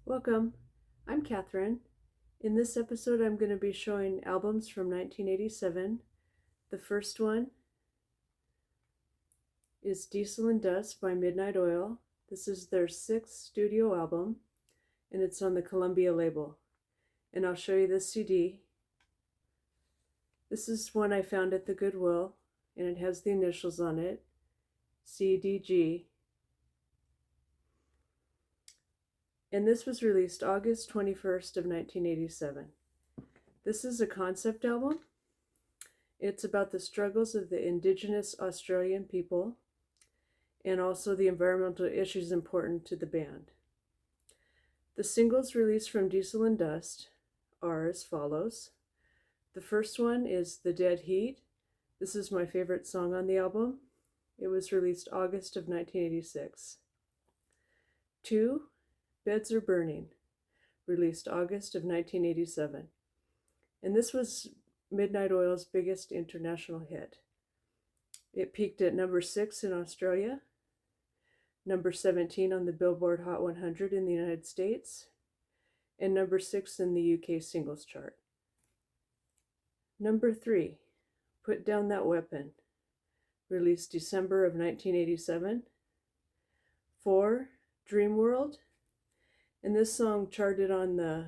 Welcome, I'm Catherine. In this episode, I'm going to be showing albums from 1987. The first one is Diesel and Dust by Midnight Oil. This is their sixth studio album, and it's on the Columbia label. And I'll show you this CD. This is one I found at the Goodwill, and it has the initials on it, CDG. And this was released August 21st of 1987. This is a concept album. It's about the struggles of the Indigenous Australian people and also the environmental issues important to the band. The singles released from Diesel and Dust are as follows. The first one is The Dead Heat. This is my favorite song on the album. It was released August of 1986. 2, Beds Are Burning, released August of 1987. And this was Midnight Oil's biggest international hit. It peaked at number 6 in Australia, number 17 on the Billboard Hot 100 in the United States, and number 6 in the UK singles chart. Number 3, Put Down That Weapon, released December of 1987. 4, Dream World, and this song charted on the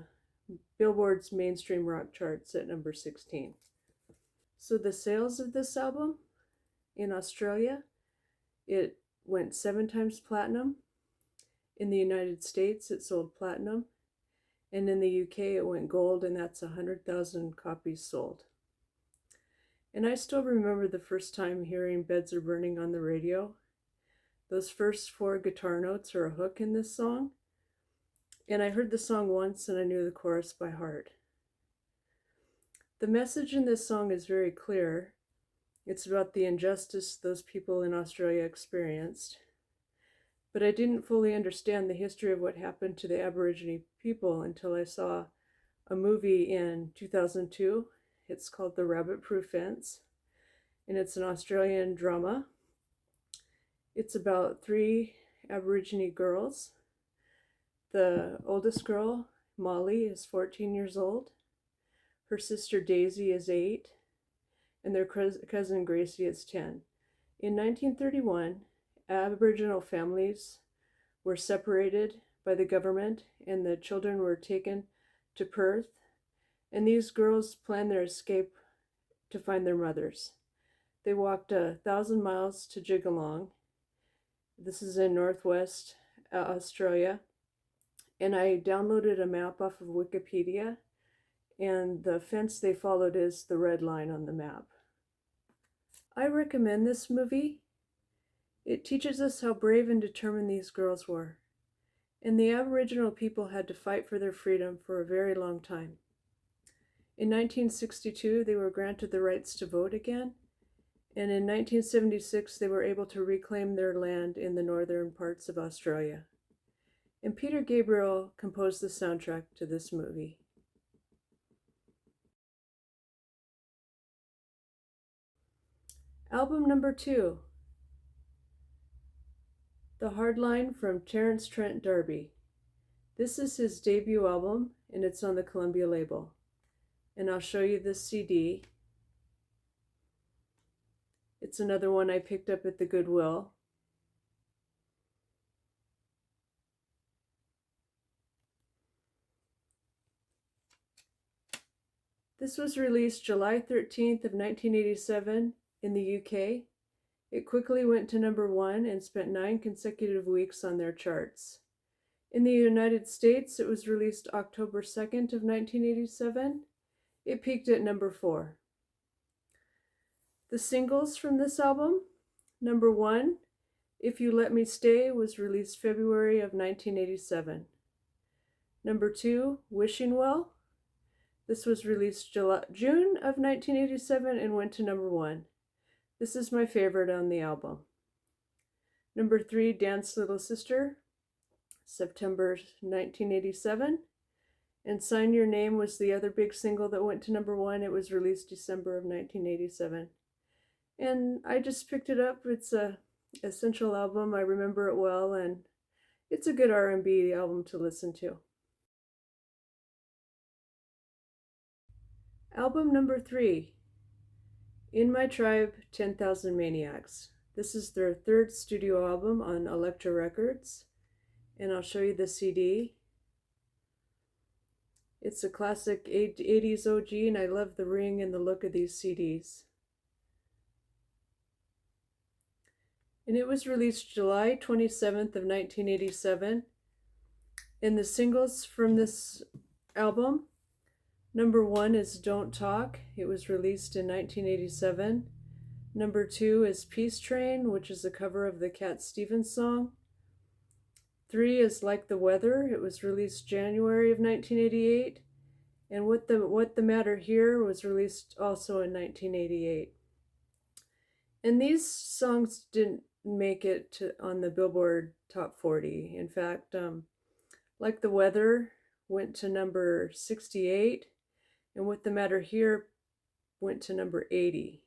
Billboard's mainstream rock charts at number 16. So the sales of this album in Australia, it went 7 times platinum. In the United States, it sold platinum. And in the UK, it went gold, and that's 100,000 copies sold. And I still remember the first time hearing Beds Are Burning on the radio. Those first 4 guitar notes are a hook in this song. And I heard the song once and I knew the chorus by heart. The message in this song is very clear. It's about the injustice those people in Australia experienced. But I didn't fully understand the history of what happened to the Aborigine people until I saw a movie in 2002. It's called The Rabbit Proof Fence, and it's an Australian drama. It's about 3 Aborigine girls. The oldest girl, Molly, is 14 years old. Her sister Daisy is 8, and their cousin Gracie is 10. In 1931, Aboriginal families were separated by the government, and the children were taken to Perth, and these girls planned their escape to find their mothers. They walked 1,000 miles to Jigalong. This is in northwest Australia. And I downloaded a map off of Wikipedia, and the fence they followed is the red line on the map. I recommend this movie. It teaches us how brave and determined these girls were. And the Aboriginal people had to fight for their freedom for a very long time. In 1962, they were granted the rights to vote again. And in 1976, they were able to reclaim their land in the northern parts of Australia. And Peter Gabriel composed the soundtrack to this movie. Album number 2, The Hardline from Terence, Trent, Darby. This is his debut album, and it's on the Columbia label. And I'll show you this CD. It's another one I picked up at the Goodwill. This was released July 13th of 1987 in the UK. It quickly went to number 1 and spent 9 consecutive weeks on their charts. In the United States, it was released October 2nd of 1987. It peaked at number 4. The singles from this album, number 1, If You Let Me Stay, was released February of 1987. Number 2, Wishing Well. This was released June of 1987 and went to number 1. This is my favorite on the album. Number 3, Dance Little Sister, September 1987. And Sign Your Name was the other big single that went to number 1. It was released December of 1987. And I just picked it up. It's a essential album. I remember it well, and it's a good R&B album to listen to. Album number 3, In My Tribe, 10,000 Maniacs. This is their third studio album on Elektra Records, and I'll show you the CD. It's a classic 80s OG, and I love the ring and the look of these CDs. And it was released July 27th of 1987. And the singles from this album, number 1 is Don't Talk. It was released in 1987. Number 2 is Peace Train, which is a cover of the Cat Stevens song. 3 is Like the Weather. It was released January of 1988. And What the Matter Here was released also in 1988. And these songs didn't make it on the Billboard Top 40. In fact, Like the Weather went to number 68, and What the Matter Here went to number 80.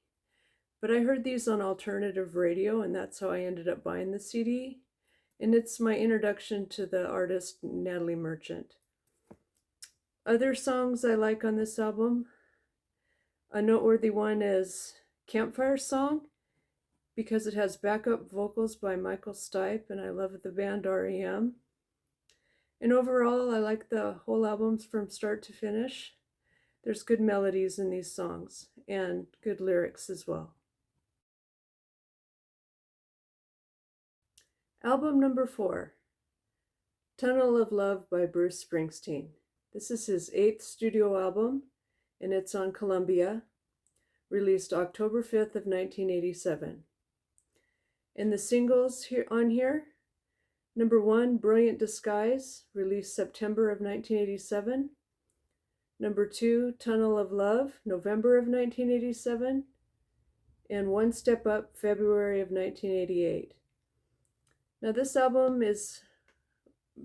But I heard these on alternative radio, and that's how I ended up buying the CD. And it's my introduction to the artist Natalie Merchant. Other songs I like on this album, a noteworthy one is Campfire Song, because it has backup vocals by Michael Stipe, and I love the band REM. And overall, I like the whole albums from start to finish. There's good melodies in these songs, and good lyrics as well. Album number 4, Tunnel of Love by Bruce Springsteen. This is his 8th studio album, and it's on Columbia, released October 5th of 1987. And the singles on here, number 1, Brilliant Disguise, released September of 1987. Number 2, Tunnel of Love, November of 1987. And One Step Up, February of 1988. Now this album is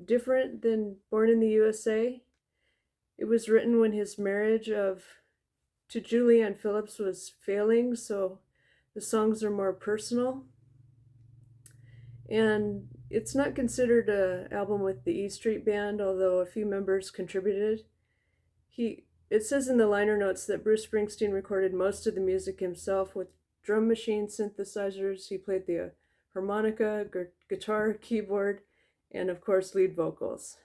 different than Born in the USA. It was written when his marriage to Julianne Phillips was failing, so the songs are more personal. And it's not considered an album with the E Street Band, although a few members contributed. It says in the liner notes that Bruce Springsteen recorded most of the music himself with drum machine synthesizers. He played the harmonica, guitar, keyboard, and of course lead vocals.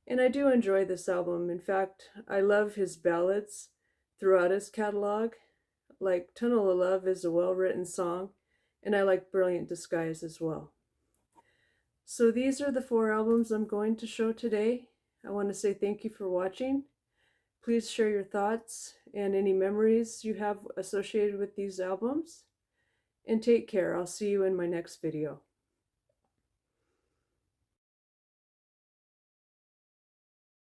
And I do enjoy this album. In fact, I love his ballads throughout his catalog. Like Tunnel of Love is a well-written song, and I like Brilliant Disguise as well. So these are the 4 albums I'm going to show today. I want to say thank you for watching. Please share your thoughts and any memories you have associated with these albums. And take care. I'll see you in my next video.